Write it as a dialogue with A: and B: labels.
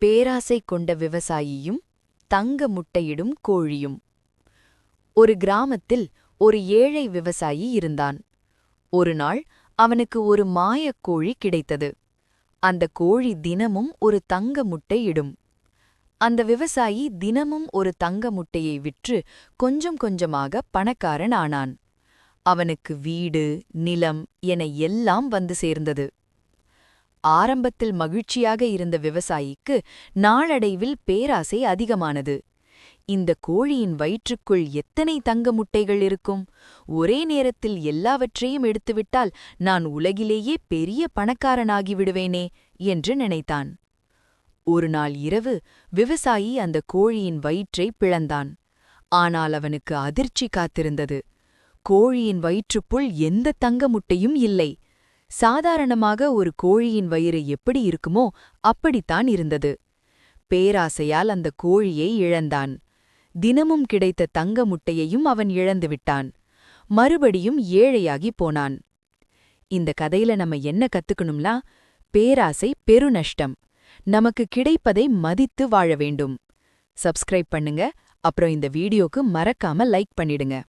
A: பேராசை கொண்ட விவசாயியும் தங்க முட்டையிடும் கோழியும். ஒரு கிராமத்தில் ஒரு ஏழை விவசாயி இருந்தான். ஒரு நாள் அவனுக்கு ஒரு மாயக் கோழி கிடைத்தது. அந்த கோழி தினமும் ஒரு தங்க முட்டை இடும். அந்த விவசாயி தினமும் ஒரு தங்க முட்டையை விற்று கொஞ்சம் கொஞ்சமாக பணக்காரன் ஆனான். அவனுக்கு வீடு, நிலம் என எல்லாம் வந்து சேர்ந்தது. ஆரம்பத்தில் மகிழ்ச்சியாக இருந்த விவசாயிக்கு நாளடைவில் பேராசை அதிகமானது. இந்த கோழியின் வயிற்றுக்குள் எத்தனை தங்க முட்டைகள் இருக்கும்? ஒரே நேரத்தில் எல்லாவற்றையும் எடுத்துவிட்டால் நான் உலகிலேயே பெரிய பணக்காரனாகி விடுவேனே என்று நினைத்தான். ஒரு நாள் இரவு விவசாயி அந்த கோழியின் வயிற்றை பிளந்தான். ஆனால் அவனுக்கு அதிர்ச்சி காத்திருந்தது. கோழியின் வயிற்றுப்புள் எந்த தங்க முட்டையும் இல்லை. சாதாரணமாக ஒரு கோழியின் வயிறு எப்படி இருக்குமோ அப்படித்தான் இருந்தது. பேராசையால் அந்த கோழியை இழந்தான். தினமும் கிடைத்த தங்க முட்டையையும் அவன் இழந்துவிட்டான். மறுபடியும் ஏழையாகி போனான். இந்த கதையில நம்ம என்ன கத்துக்கணும்னா, பேராசை பெருநஷ்டம். நமக்கு கிடைப்பதை மதித்து வாழ வேண்டும். சப்ஸ்கிரைப் பண்ணுங்க. அப்புறம் இந்த வீடியோக்கு மறக்காம லைக் பண்ணிடுங்க.